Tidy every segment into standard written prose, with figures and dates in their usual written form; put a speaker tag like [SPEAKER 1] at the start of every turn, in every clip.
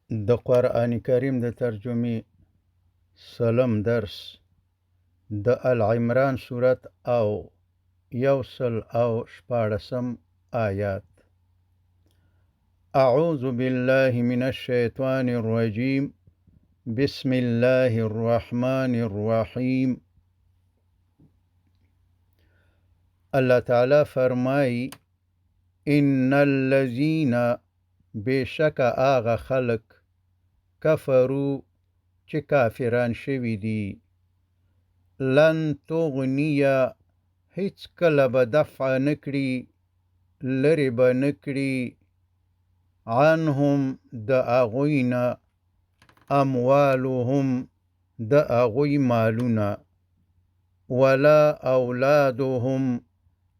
[SPEAKER 1] د قرآن کریم د ترجمې سلم درس د العمران سورت او یوسل او شپاړسم آیات. اعوذ بالله من الشیطان الرجیم بسم الله الرحمن الرحیم. الله تعالی فرمائی ان الذین بیشک آغا خلق کفرو چې کافران شوي دي لن تغنیه هیڅ کله به دفع نکړي لرې به نکړي عنهم د اغوینا اموالهم د اغوی مالونه ولا اولادهم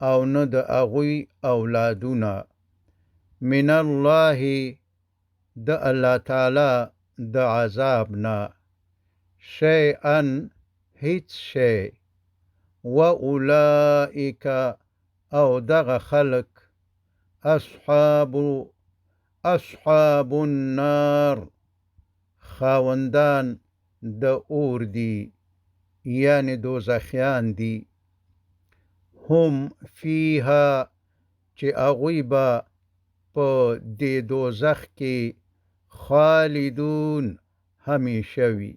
[SPEAKER 1] او نه د اغوی اولادونه من الله د الله تعالی د عذابنا شیئا هیڅ شی و اولئک او دغه خلق اصحاب النار خاوندان د اور دی یعنی دوزخیان دی هم فیها چې اغوی با په دې دوزخ کې خالدون همیشه وي.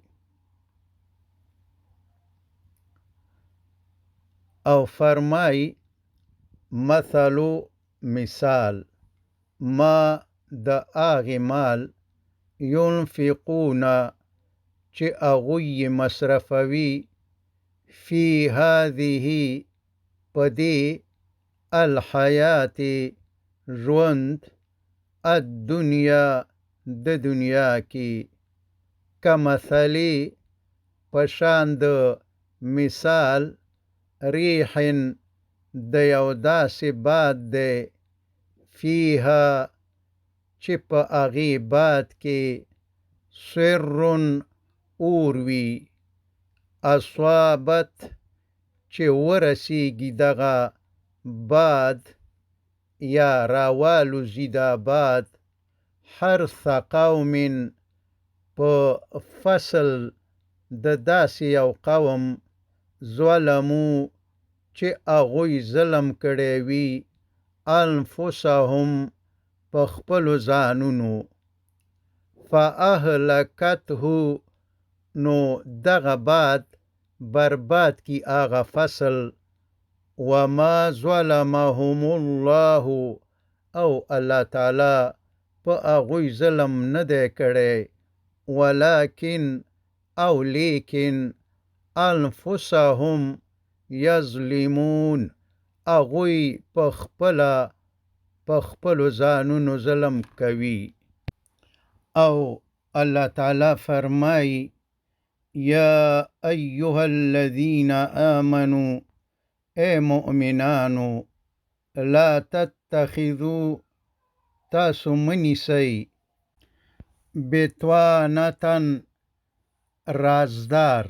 [SPEAKER 1] او فرمای مثلو مثال ما د آغی مال ينفقون چې اغوی مصرفوي فی هذه پدی الحیات ژوند الدنیا د دنیا کی کمثلی پشاند مثال ریحن د یو داسې باد دی فیها چې په اغی باد کې سرن اور وی اصابت چې ورسیږي دغه باد یا راوالو زیدا باد حرث قوم په فصل د داسې یو قوم ظلمو چې اغوی ظلم کړی وي انفسهم په خپلو ځانونو فاهلکته نو دغه باد برباد کی آغا فصل وما ظلمهم الله او الله تعالی په اغوی ظلم نه دی کړی ولکن او لیکن انفسهم یظلمون اغوی په خپلو ځانونو ظلم کوي. او الله تعالی فرمای یا ایها الذین آمنوا اے مؤمنانو لا تتخذوا تاسو منیسی بطوانتن رازدار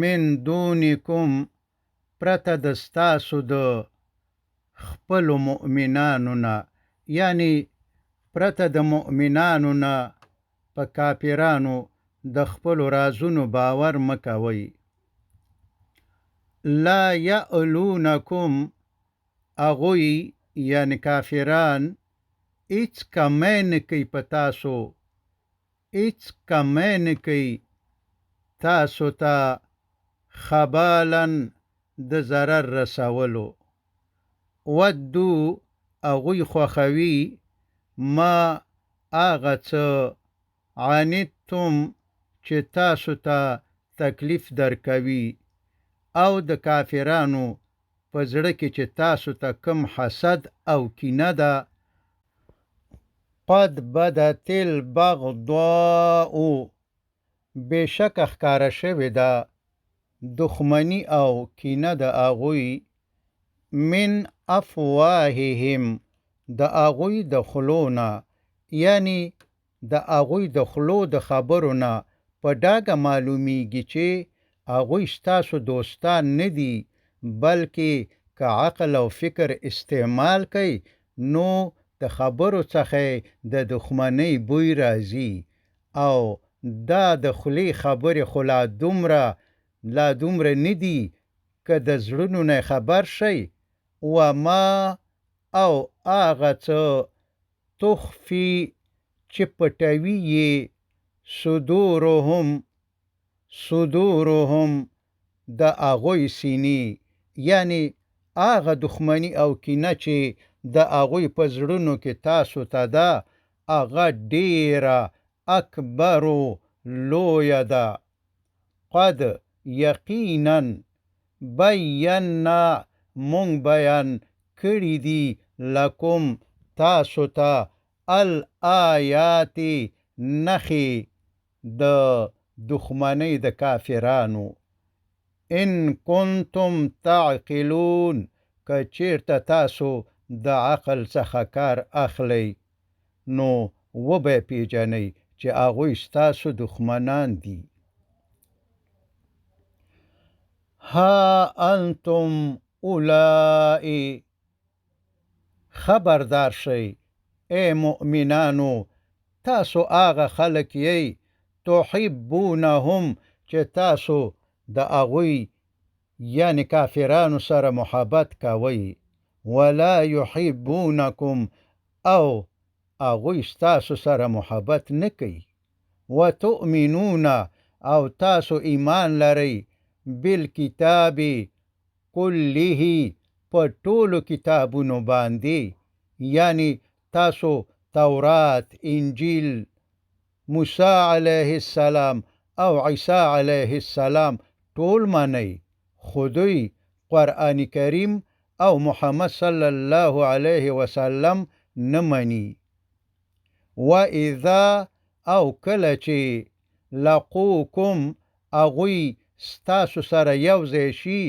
[SPEAKER 1] من دونکم پرته دستاسو د خپلو مؤمنانو نه یعنی پرته د مؤمنانو نه په کافرانو د خپلو رازونو باور مکوئ. لا یعلونکم اغوی یعنی کافران ایچ کمی نکی په تاسو ایچ کمی نکی تاسو تا خبالن د ضرر رسولو ودو اغوی خوخوی ما آغا څه عنتم چې تاسو ته تکلیف درکوي او د کافرانو په زړه کې چې تاسو ته کم حسد او کینه ده قد بدت البغضاء بشک ښکاره شوې ده دښمني او کینه د اغوی من افواههم د اغوی د خلونه یعنی د اغوی د خلو د خبرو نه په ډاګه معلومیږي چې اغوی ستاسو دوستان نه دي بلکې که عقل او فکر استعمال کوي نو د خبرو څخه د دښمنۍ بوی راځي او دا د خولې خبرې خو لا دومره نه دي که د زړونو نه خبر شئ وما او هغه څه تخفي چې پټوي یې صدورهم د هغوی سینې، یعنی هغه دښمني او کینه چې د هغوی په زړونو کې تاسو ته ده هغه ډیره اکبرو لویه ده. قد یقینا بینا مونږ بیان کړي دي لکم تاسو ته الآیات نښې د دښمنۍ د کافرانو. ان کنتم تعقلون که چیرته تاسو د عقل څخه کار اخلئ نو وبه پیژنئ چې هغوی ستاسو دښمنان دي. ها انتم اولائی خبردار شئ ای مؤمنانو تاسو هغه خلک یئ تحبونهم چې تاسو د هغوی یعنی کافرانو سره محبت کوئ ولا یحبونکم او هغوی ستاسو سره محبت نه کوي وتؤمنون او تاسو ایمان لرئ بالکتاب کله په ټولو کتابونو باندې یعنی تاسو تورات، انجیل، موسی علیه السلام او عیسی علیه السلام ټول منئ خو دوی قرآن کریم او محمد صلی الله علیه وسلم نه مني. و اذا او کله چې لقوکم هغوی ستاسو سره یوځای شي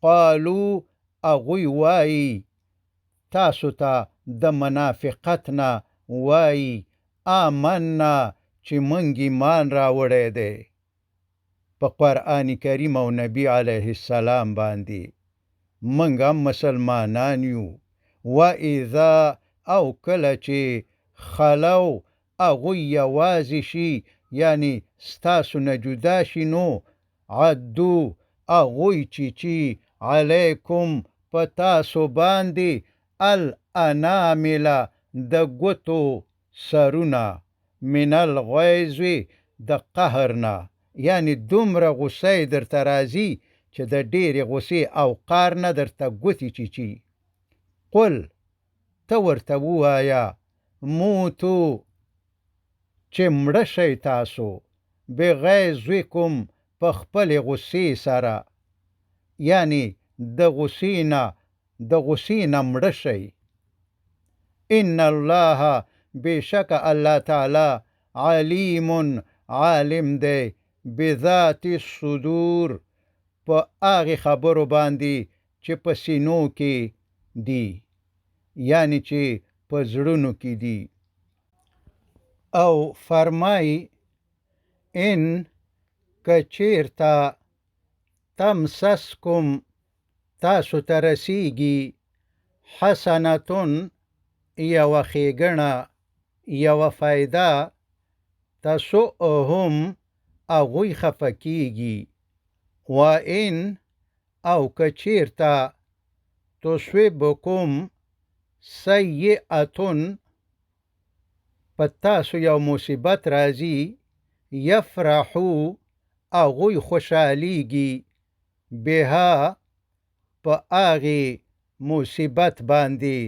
[SPEAKER 1] قالو هغوی وایي تاسو ته د منافقت نه وایي آمنا چې مونږ ایمان راوړی دی په قرآن کریم او نبی علیه السلام باندې مونږ هم مسلمانان یو. و اذا او کله چې خلو هغوی یوازې شي یعنی ستاسو نه جدا شي نو عدو هغوی چیچي علیکم په تاسو باندې الانامل د ګوتو سرونه من الغیظ د قهر نه یعنی دومره غصه درته راځي چې د ډېرې غصې او قهر نه درته ګوتې چیچي. قل ته ورته ووایه موتو چې مړه شئ تاسو بغیظکم په خپلې غصې سره یعنی د غصې نه مړه شئ. ان الله بشک الله تعالی علیم عالم دی بذات الصدور په هغې خبرو باندې چې په سینو کې دي یعنی چې په زړونو کې دي. او فرمای ان کچیرتا تمسسکم تاسو ته رسیږي حسنتون یوه ښېګڼه یوه فایده تسؤهم هغوی خفه کیږي. و ان او کچیرتا تصوبکم سیئتون په تاسو یو مصیبت راځي یفرحو هغوی خوشحالیږي بها په هغې مصیبت باندې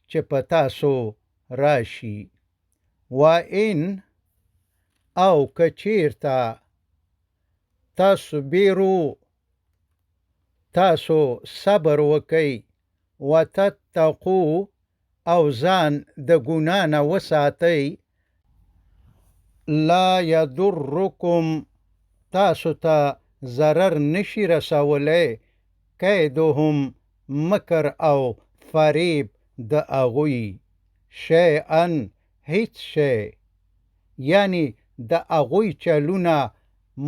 [SPEAKER 1] چې په تاسو راشي. و ان او کچیرتا تصبرو تاسو صبر وکئ وتتقو او ځان د ګناه نه وساتئ لا یضرکم تاسو ته ضرر نشي رسولی کیدهم مکر او فریب د هغوی شیئا هیڅ شی یعنی د هغوی چلونه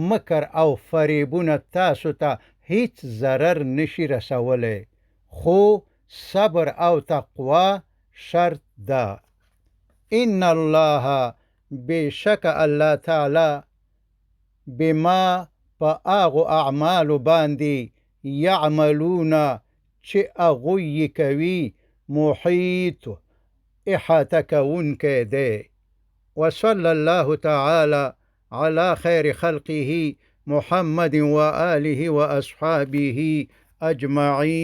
[SPEAKER 1] مکر او فریبونه تاسو ته هیڅ ضرر نشي رسولی خو صبر او تقوا شرط دا ان الله بشک الله تعالی بما په هغو اعمالو باندې یعملون چې هغوی یې کوي محیط احاطه کوونکی دی. وصلى الله تعالى على خير خلقه محمد وآله وأصحابه أجمعين.